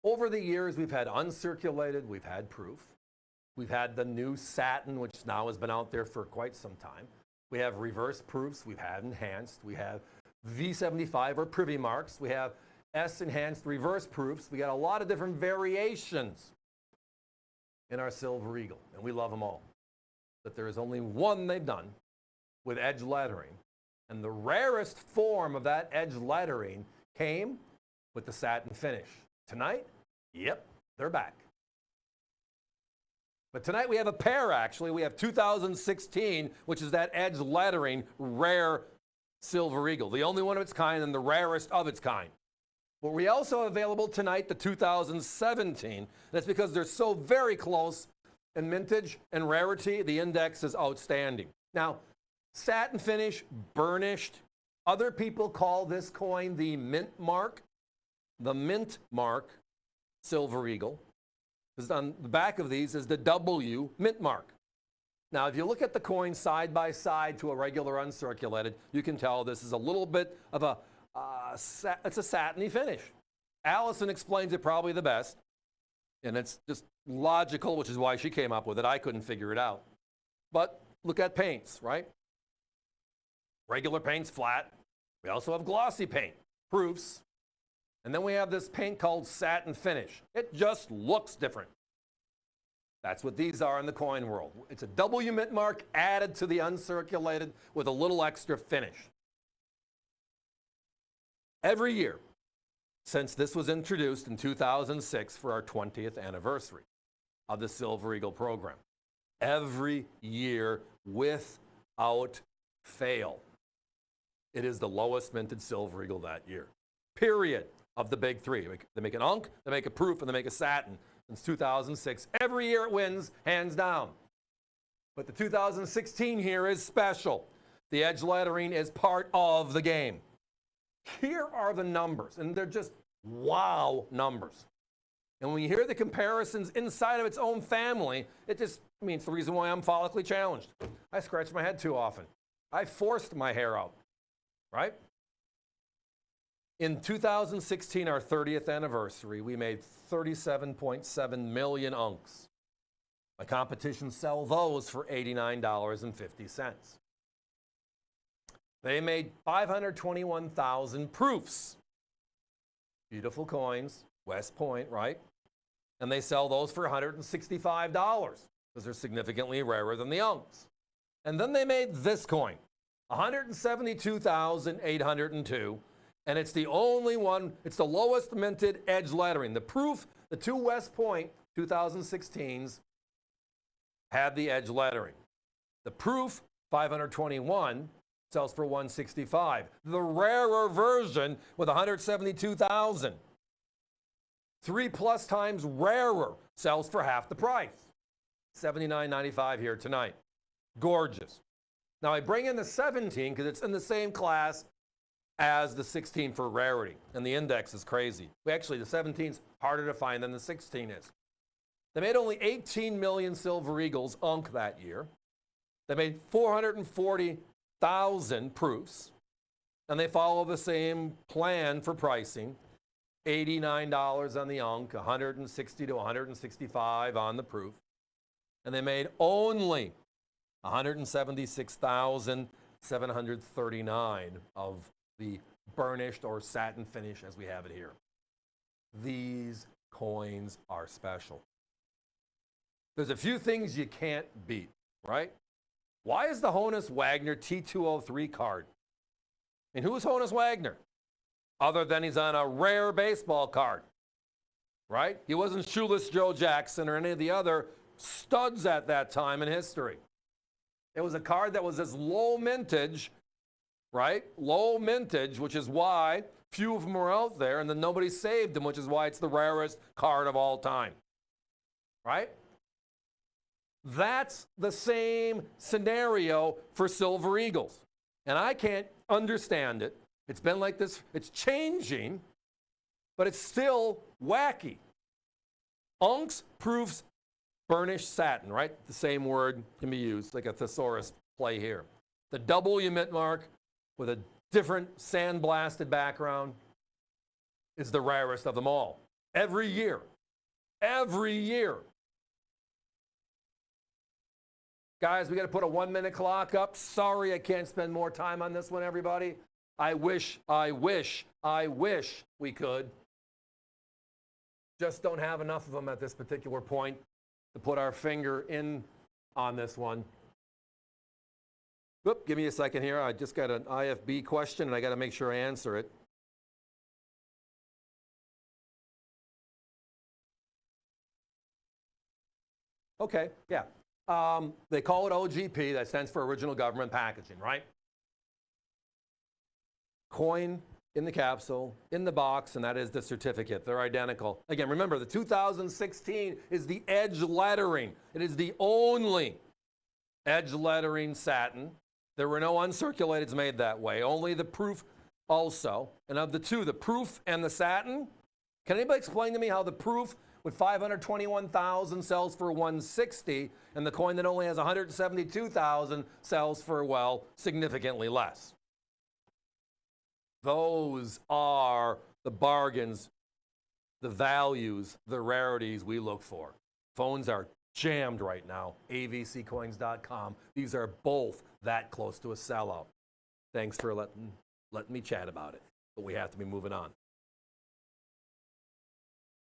Over the years, we've had uncirculated, we've had proof. We've had the new Satin, which now has been out there for quite some time. We have reverse proofs, we've had enhanced. We have V75 or privy marks. We have S enhanced reverse proofs. We got a lot of different variations in our Silver Eagle, and we love them all. But there is only one they've done with edge lettering, and the rarest form of that edge lettering came with the satin finish. Tonight, yep, they're back. But tonight we have a pair, actually. We have 2016, which is that edge lettering rare Silver Eagle, the only one of its kind and the rarest of its kind. But we also have available tonight the 2017. That's because they're so very close in mintage and rarity, the index is outstanding. Now, satin finish, burnished. Other people call this coin the mint mark. The mint mark Silver Eagle. Because on the back of these is the W mint mark. Now, if you look at the coin side by side to a regular uncirculated, you can tell this is a little bit of a, it's a satiny finish. Allison explains it probably the best, and it's just logical, which is why she came up with it. I couldn't figure it out. But look at paints, right? Regular paint's flat. We also have glossy paint, proofs. And then we have this paint called satin finish. It just looks different. That's what these are in the coin world. It's a W mint mark added to the uncirculated with a little extra finish. Every year since this was introduced in 2006 for our 20th anniversary of the Silver Eagle program, every year without fail, it is the lowest minted Silver Eagle that year. Period. Of the big three. They make an unk, they make a proof, and they make a satin. Since 2006, every year it wins, hands down. But the 2016 here is special. The edge lettering is part of the game. Here are the numbers, and they're just wow numbers. And when you hear the comparisons inside of its own family, it just means the reason why I'm follically challenged. I scratch my head too often. I forced my hair out, right? In 2016, our 30th anniversary, we made 37.7 million unks. My competition sell those for $89.50. They made 521,000 proofs. Beautiful coins, West Point, right? And they sell those for $165 because they're significantly rarer than the unks. And then they made this coin, 172,802. And it's the only one, it's the lowest minted edge lettering. The proof, the two West Point 2016s had the edge lettering. The proof, 521, sells for 165. The rarer version with 172,000. 3+ times rarer sells for half the price. $79.95 here tonight. Gorgeous. Now I bring in the 17 because it's in the same class as the 16 for rarity, and the index is crazy. Actually, the 17's harder to find than the 16 is. They made only 18 million Silver Eagles unk that year. They made 440,000 proofs, and they follow the same plan for pricing. $89 on the unk, $160 to $165 on the proof. And they made only 176,739 of the burnished or satin finish as we have it here. These coins are special. There's a few things you can't beat, right? Why is the Honus Wagner T203 card? And who is Honus Wagner? Other than he's on a rare baseball card, right? He wasn't Shoeless Joe Jackson or any of the other studs at that time in history. It was a card that was as low mintage, right? Low mintage, which is why few of them were out there, and then nobody saved them, which is why it's the rarest card of all time, right? That's the same scenario for Silver Eagles. And I can't understand it. It's been like this. It's changing, but it's still wacky. Unks, proofs, burnished satin, right? The same word can be used, like a thesaurus play here. The W mint mark with a different sandblasted background is the rarest of them all. every year. Every year. Guys, we got to put a 1-minute clock up. Sorry, I can't spend more time on this one, everybody. I wish we could. Just don't have enough of them at this particular point to put our finger in on this one. Oop, give me a second here. I just got an IFB question, and I got to make sure I answer it. Okay, yeah. They call it OGP. That stands for Original Government Packaging, right? Coin in the capsule, in the box, and that is the certificate. They're identical. Again, remember, the 2016 is the edge lettering. It is the only edge lettering satin. There were no uncirculateds made that way, only the proof also. And of the two, the proof and the satin, can anybody explain to me how the proof with 521,000 sells for 160, and the coin that only has 172,000 sells for, well, significantly less? Those are the bargains, the values, the rarities we look for. Phones are jammed right now. avccoins.com. These are both that close to a sellout. Thanks for letting me chat about it, but we have to be moving on.